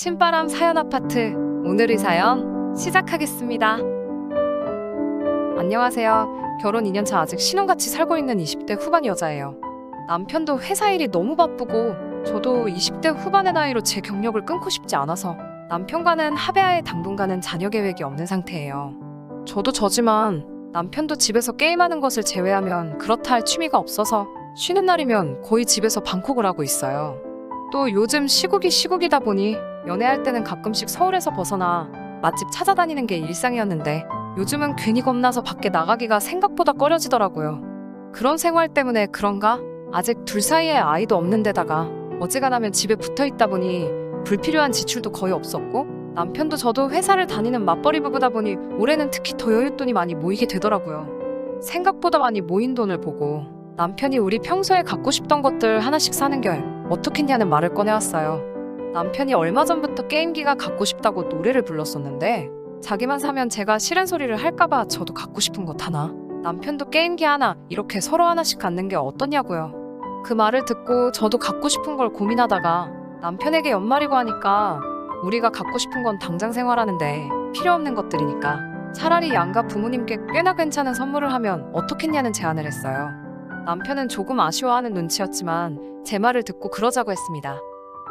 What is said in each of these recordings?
신바람 사연 아파트, 오늘의 사연 시작하겠습니다. 안녕하세요. 결혼 2년차 아직 신혼같이 살고 있는 20대 후반 여자예요. 남편도 회사 일이 너무 바쁘고 저도 20대 후반의 나이로 제 경력을 끊고 싶지 않아서 남편과는 합의하에 당분간은 자녀 계획이 없는 상태예요. 저도 저지만 남편도 집에서 게임하는 것을 제외하면 그렇다 할 취미가 없어서 쉬는 날이면 거의 집에서 방콕을 하고 있어요. 또 요즘 시국이다 보니 연애할 때는 가끔씩 서울에서 벗어나 맛집 찾아다니는 게 일상이었는데 요즘은 괜히 겁나서 밖에 나가기가 생각보다 꺼려지더라고요. 그런 생활 때문에 그런가? 아직 둘 사이에 아이도 없는 데다가 어지간하면 집에 붙어 있다 보니 불필요한 지출도 거의 없었고 남편도 저도 회사를 다니는 맞벌이 부부다 보니 올해는 특히 더 여윳돈이 많이 모이게 되더라고요. 생각보다 많이 모인 돈을 보고 남편이 우리 평소에 갖고 싶던 것들 하나씩 사는 게 어떻겠냐는 말을 꺼내왔어요. 남편이 얼마 전부터 게임기가 갖고 싶다고 노래를 불렀었는데 자기만 사면 제가 싫은 소리를 할까봐 저도 갖고 싶은 것 하나, 남편도 게임기 하나 이렇게 서로 하나씩 갖는 게 어떠냐고요. 그 말을 듣고 저도 갖고 싶은 걸 고민하다가 남편에게 연말이고 하니까 우리가 갖고 싶은 건 당장 생활하는데 필요 없는 것들이니까 차라리 양가 부모님께 꽤나 괜찮은 선물을 하면 어떻겠냐는 제안을 했어요. 남편은 조금 아쉬워하는 눈치였지만 제 말을 듣고 그러자고 했습니다.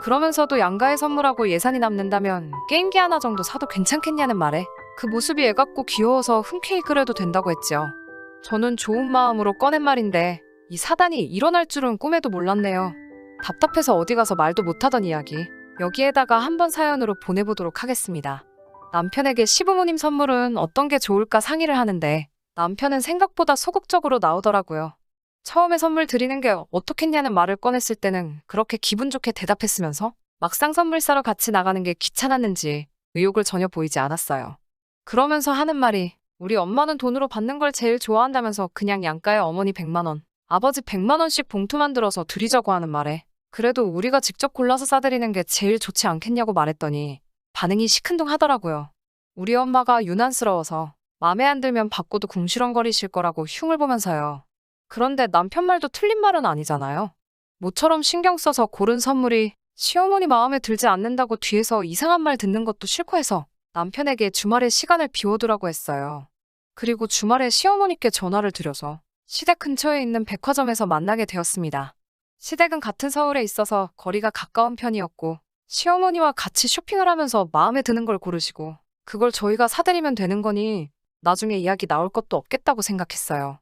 그러면서도 양가에 선물하고 예산이 남는다면 게임기 하나 정도 사도 괜찮겠냐는 말에 그 모습이 애같고 귀여워서 흔쾌히 그래도 된다고 했죠. 저는 좋은 마음으로 꺼낸 말인데 이 사단이 일어날 줄은 꿈에도 몰랐네요. 답답해서 어디 가서 말도 못하던 이야기, 여기에다가 한번 사연으로 보내보도록 하겠습니다. 남편에게 시부모님 선물은 어떤 게 좋을까 상의를 하는데 남편은 생각보다 소극적으로 나오더라고요. 처음에 선물 드리는 게 어떻겠냐는 말을 꺼냈을 때는 그렇게 기분 좋게 대답했으면서 막상 선물 사러 같이 나가는 게 귀찮았는지 의욕을 전혀 보이지 않았어요. 그러면서 하는 말이 우리 엄마는 돈으로 받는 걸 제일 좋아한다면서 그냥 양가에 어머니 100만 원, 아버지 100만 원씩 봉투 만들어서 드리자고 하는 말에 그래도 우리가 직접 골라서 싸드리는 게 제일 좋지 않겠냐고 말했더니 반응이 시큰둥하더라고요. 우리 엄마가 유난스러워서 마음에 안 들면 받고도 궁시렁거리실 거라고 흉을 보면서요. 그런데 남편 말도 틀린 말은 아니잖아요. 모처럼 신경 써서 고른 선물이 시어머니 마음에 들지 않는다고 뒤에서 이상한 말 듣는 것도 싫고 해서 남편에게 주말에 시간을 비워두라고 했어요. 그리고 주말에 시어머니께 전화를 드려서 시댁 근처에 있는 백화점에서 만나게 되었습니다. 시댁은 같은 서울에 있어서 거리가 가까운 편이었고 시어머니와 같이 쇼핑을 하면서 마음에 드는 걸 고르시고 그걸 저희가 사드리면 되는 거니 나중에 이야기 나올 것도 없겠다고 생각했어요.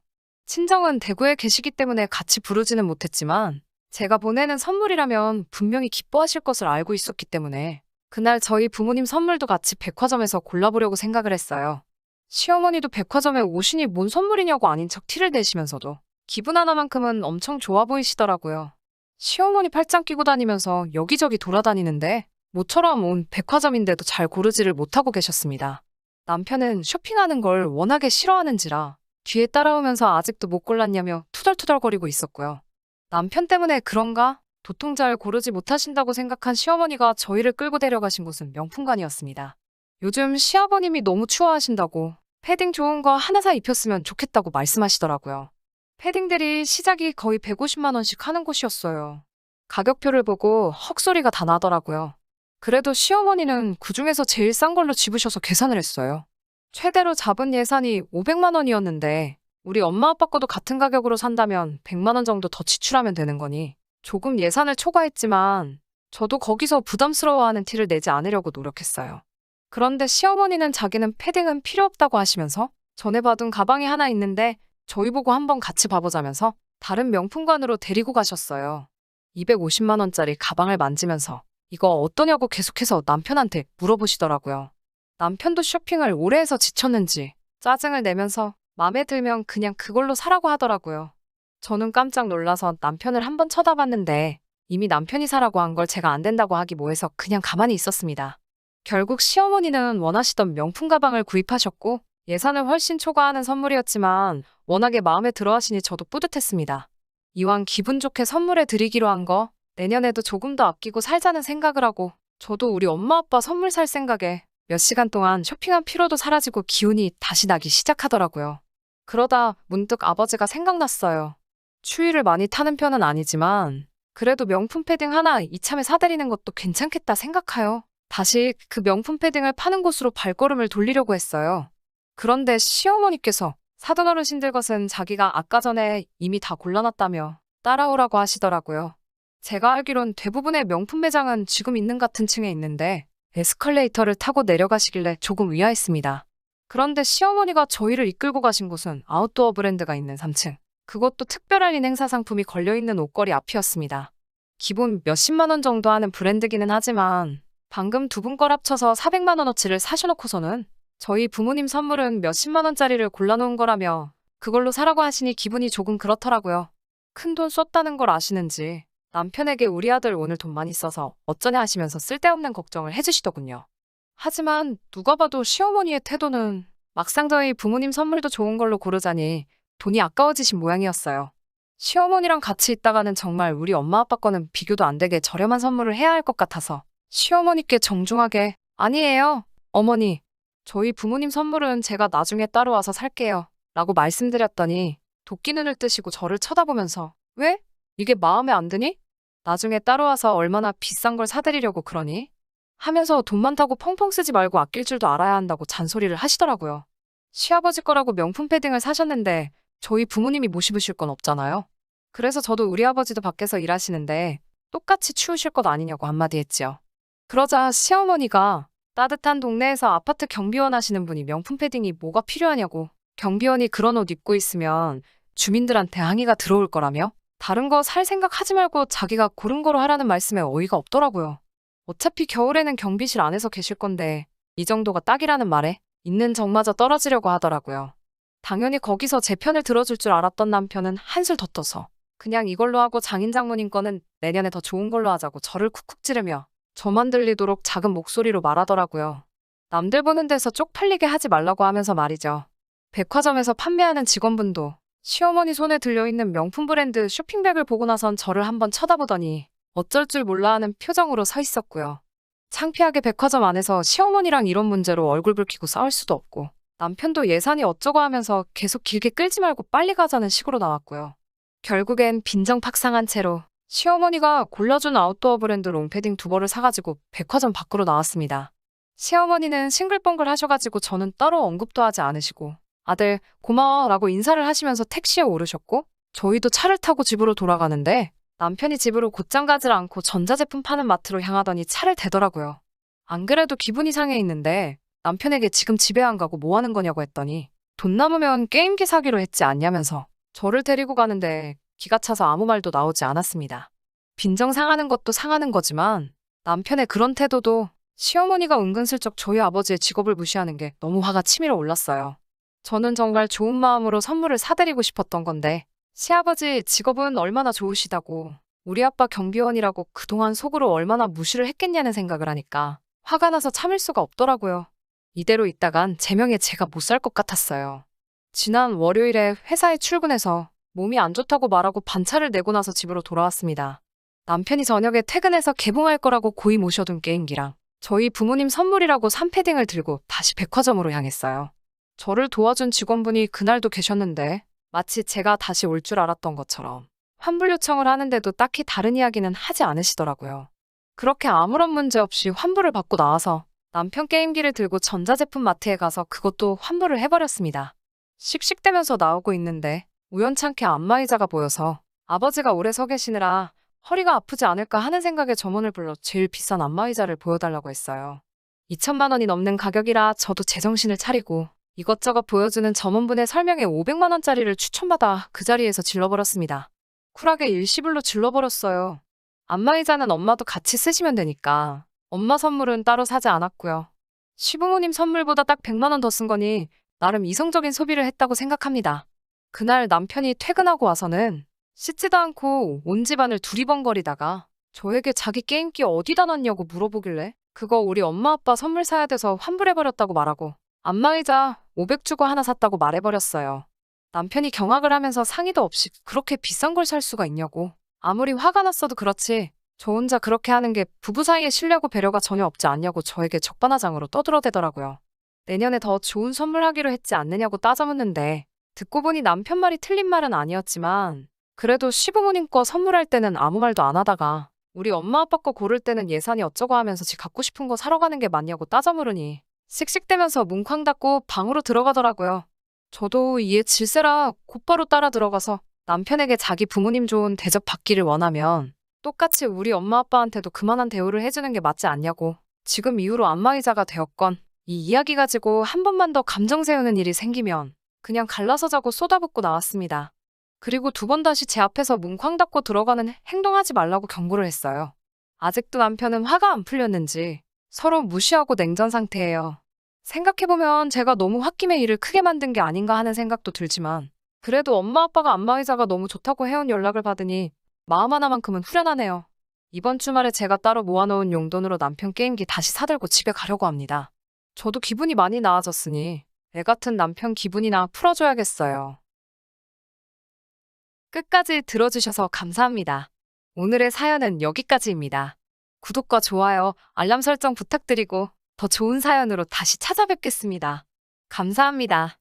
친정은 대구에 계시기 때문에 같이 부르지는 못했지만 제가 보내는 선물이라면 분명히 기뻐하실 것을 알고 있었기 때문에 그날 저희 부모님 선물도 같이 백화점에서 골라보려고 생각을 했어요. 시어머니도 백화점에 오시니 뭔 선물이냐고 아닌 척 티를 내시면서도 기분 하나만큼은 엄청 좋아 보이시더라고요. 시어머니 팔짱 끼고 다니면서 여기저기 돌아다니는데 모처럼 온 백화점인데도 잘 고르지를 못하고 계셨습니다. 남편은 쇼핑하는 걸 워낙에 싫어하는지라 뒤에 따라오면서 아직도 못 골랐냐며 투덜투덜거리고 있었고요. 남편 때문에 그런가? 도통 잘 고르지 못하신다고 생각한 시어머니가 저희를 끌고 데려가신 곳은 명품관이었습니다. 요즘 시아버님이 너무 추워하신다고 패딩 좋은 거 하나 사 입혔으면 좋겠다고 말씀하시더라고요. 패딩들이 시작이 거의 150만 원씩 하는 곳이었어요. 가격표를 보고 헉소리가 다 나더라고요. 그래도 시어머니는 그중에서 제일 싼 걸로 집으셔서 계산을 했어요. 최대로 잡은 예산이 500만 원이었는데 우리 엄마 아빠 거도 같은 가격으로 산다면 100만 원 정도 더 지출하면 되는 거니 조금 예산을 초과했지만 저도 거기서 부담스러워하는 티를 내지 않으려고 노력했어요. 그런데 시어머니는 자기는 패딩은 필요 없다고 하시면서 전에 받은 가방이 하나 있는데 저희 보고 한번 같이 봐보자면서 다른 명품관으로 데리고 가셨어요. 250만 원짜리 가방을 만지면서 이거 어떠냐고 계속해서 남편한테 물어보시더라고요. 남편도 쇼핑을 오래 해서 지쳤는지 짜증을 내면서 맘에 들면 그냥 그걸로 사라고 하더라고요. 저는 깜짝 놀라서 남편을 한번 쳐다봤는데 이미 남편이 사라고 한 걸 제가 안 된다고 하기 뭐해서 그냥 가만히 있었습니다. 결국 시어머니는 원하시던 명품 가방을 구입하셨고 예산을 훨씬 초과하는 선물이었지만 워낙에 마음에 들어 하시니 저도 뿌듯했습니다. 이왕 기분 좋게 선물해 드리기로 한 거 내년에도 조금 더 아끼고 살자는 생각을 하고 저도 우리 엄마 아빠 선물 살 생각에 몇 시간 동안 쇼핑한 피로도 사라지고 기운이 다시 나기 시작하더라고요. 그러다 문득 아버지가 생각났어요. 추위를 많이 타는 편은 아니지만 그래도 명품 패딩 하나 이참에 사드리는 것도 괜찮겠다 생각하여 다시 그 명품 패딩을 파는 곳으로 발걸음을 돌리려고 했어요. 그런데 시어머니께서 사돈 어르신들 것은 자기가 아까 전에 이미 다 골라놨다며 따라오라고 하시더라고요. 제가 알기론 대부분의 명품 매장은 지금 있는 같은 층에 있는데 에스컬레이터를 타고 내려가시길래 조금 의아했습니다. 그런데 시어머니가 저희를 이끌고 가신 곳은 아웃도어 브랜드가 있는 3층. 그것도 특별 할인 행사 상품이 걸려있는 옷걸이 앞이었습니다. 기본 몇십만 원 정도 하는 브랜드기는 하지만 방금 두 분 걸 합쳐서 400만 원어치를 사셔놓고서는 저희 부모님 선물은 몇십만 원짜리를 골라놓은 거라며 그걸로 사라고 하시니 기분이 조금 그렇더라고요. 큰돈 썼다는 걸 아시는지 남편에게 우리 아들 오늘 돈 많이 써서 어쩌냐 하시면서 쓸데없는 걱정을 해주시더군요. 하지만 누가 봐도 시어머니의 태도는 막상 저희 부모님 선물도 좋은 걸로 고르자니 돈이 아까워지신 모양이었어요. 시어머니랑 같이 있다가는 정말 우리 엄마 아빠 거는 비교도 안 되게 저렴한 선물을 해야 할 것 같아서 시어머니께 정중하게 아니에요, 어머니. 저희 부모님 선물은 제가 나중에 따로 와서 살게요. 라고 말씀드렸더니 도끼 눈을 뜨시고 저를 쳐다보면서 왜? 이게 마음에 안 드니? 나중에 따로 와서 얼마나 비싼 걸 사드리려고 그러니? 하면서 돈 많다고 펑펑 쓰지 말고 아낄 줄도 알아야 한다고 잔소리를 하시더라고요. 시아버지 거라고 명품 패딩을 사셨는데 저희 부모님이 못 입으실 건 없잖아요. 그래서 저도 우리 아버지도 밖에서 일하시는데 똑같이 추우실 것 아니냐고 한마디 했지요. 그러자 시어머니가 따뜻한 동네에서 아파트 경비원 하시는 분이 명품 패딩이 뭐가 필요하냐고 경비원이 그런 옷 입고 있으면 주민들한테 항의가 들어올 거라며 다른 거 살 생각 하지 말고 자기가 고른 거로 하라는 말씀에 어이가 없더라고요. 어차피 겨울에는 경비실 안에서 계실 건데 이 정도가 딱이라는 말에 있는 정마저 떨어지려고 하더라고요. 당연히 거기서 제 편을 들어줄 줄 알았던 남편은 한술 더 떠서 그냥 이걸로 하고 장인 장모님 거는 내년에 더 좋은 걸로 하자고 저를 쿡쿡 찌르며 저만 들리도록 작은 목소리로 말하더라고요. 남들 보는 데서 쪽팔리게 하지 말라고 하면서 말이죠. 백화점에서 판매하는 직원분도 시어머니 손에 들려있는 명품 브랜드 쇼핑백을 보고 나선 저를 한번 쳐다보더니 어쩔 줄 몰라 하는 표정으로 서 있었고요. 창피하게 백화점 안에서 시어머니랑 이런 문제로 얼굴 붉히고 싸울 수도 없고 남편도 예산이 어쩌고 하면서 계속 길게 끌지 말고 빨리 가자는 식으로 나왔고요. 결국엔 빈정팍상한 채로 시어머니가 골라준 아웃도어 브랜드 롱패딩 2벌을 사가지고 백화점 밖으로 나왔습니다. 시어머니는 싱글벙글 하셔가지고 저는 따로 언급도 하지 않으시고 아들 고마워 라고 인사를 하시면서 택시에 오르셨고 저희도 차를 타고 집으로 돌아가는데 남편이 집으로 곧장 가질 않고 전자제품 파는 마트로 향하더니 차를 대더라고요. 안 그래도 기분이 상해 있는데 남편에게 지금 집에 안 가고 뭐 하는 거냐고 했더니 돈 남으면 게임기 사기로 했지 않냐면서 저를 데리고 가는데 기가 차서 아무 말도 나오지 않았습니다. 빈정 상하는 것도 상하는 거지만 남편의 그런 태도도 시어머니가 은근슬쩍 저희 아버지의 직업을 무시하는 게 너무 화가 치밀어 올랐어요. 저는 정말 좋은 마음으로 선물을 사드리고 싶었던 건데 시아버지 직업은 얼마나 좋으시다고 우리 아빠 경비원이라고 그동안 속으로 얼마나 무시를 했겠냐는 생각을 하니까 화가 나서 참을 수가 없더라고요. 이대로 있다간 제명에 제가 못 살 것 같았어요. 지난 월요일에 회사에 출근해서 몸이 안 좋다고 말하고 반차를 내고 나서 집으로 돌아왔습니다. 남편이 저녁에 퇴근해서 개봉할 거라고 고이 모셔둔 게임기랑 저희 부모님 선물이라고 3패딩을 들고 다시 백화점으로 향했어요. 저를 도와준 직원분이 그날도 계셨는데 마치 제가 다시 올 줄 알았던 것처럼 환불 요청을 하는데도 딱히 다른 이야기는 하지 않으시더라고요. 그렇게 아무런 문제 없이 환불을 받고 나와서 남편 게임기를 들고 전자제품 마트에 가서 그것도 환불을 해버렸습니다. 씩씩대면서 나오고 있는데 우연찮게 안마의자가 보여서 아버지가 오래 서 계시느라 허리가 아프지 않을까 하는 생각에 점원을 불러 제일 비싼 안마의자를 보여달라고 했어요. 2천만 원이 넘는 가격이라 저도 제정신을 차리고 이것저것 보여주는 점원분의 설명에 500만 원짜리를 추천받아 그 자리에서 질러버렸습니다. 쿨하게 일시불로 질러버렸어요. 안마의자는 엄마도 같이 쓰시면 되니까 엄마 선물은 따로 사지 않았고요. 시부모님 선물보다 딱 100만 원 더 쓴 거니 나름 이성적인 소비를 했다고 생각합니다. 그날 남편이 퇴근하고 와서는 씻지도 않고 온 집안을 두리번거리다가 저에게 자기 게임기 어디다 놨냐고 물어보길래 그거 우리 엄마 아빠 선물 사야 돼서 환불해버렸다고 말하고 안마의자 500 주고 하나 샀다고 말해버렸어요. 남편이 경악을 하면서 상의도 없이 그렇게 비싼 걸 살 수가 있냐고. 아무리 화가 났어도 그렇지 저 혼자 그렇게 하는 게 부부 사이에 신뢰고 배려가 전혀 없지 않냐고 저에게 적반하장으로 떠들어대더라고요. 내년에 더 좋은 선물하기로 했지 않느냐고 따져묻는데 듣고 보니 남편 말이 틀린 말은 아니었지만 그래도 시부모님 거 선물할 때는 아무 말도 안 하다가 우리 엄마 아빠 거 고를 때는 예산이 어쩌고 하면서 지 갖고 싶은 거 사러 가는 게 맞냐고 따져 물으니 씩씩대면서 뭉쾅 닫고 방으로 들어가더라고요. 저도 이에 질세라 곧바로 따라 들어가서 남편에게 자기 부모님 좋은 대접 받기를 원하면 똑같이 우리 엄마 아빠한테도 그만한 대우를 해주는 게 맞지 않냐고. 지금 이후로 안마의자가 되었건 이 이야기 가지고 한 번만 더 감정 세우는 일이 생기면 그냥 갈라서 자고 쏟아붓고 나왔습니다. 그리고 두 번 다시 제 앞에서 뭉쾅 닫고 들어가는 행동하지 말라고 경고를 했어요. 아직도 남편은 화가 안 풀렸는지 서로 무시하고 냉전 상태예요. 생각해보면 제가 너무 홧김에 일을 크게 만든 게 아닌가 하는 생각도 들지만 그래도 엄마 아빠가 안마의자가 너무 좋다고 해온 연락을 받으니 마음 하나만큼은 후련하네요. 이번 주말에 제가 따로 모아놓은 용돈으로 남편 게임기 다시 사들고 집에 가려고 합니다. 저도 기분이 많이 나아졌으니 애 같은 남편 기분이나 풀어줘야겠어요. 끝까지 들어주셔서 감사합니다. 오늘의 사연은 여기까지입니다. 구독과 좋아요, 알람 설정 부탁드리고 더 좋은 사연으로 다시 찾아뵙겠습니다. 감사합니다.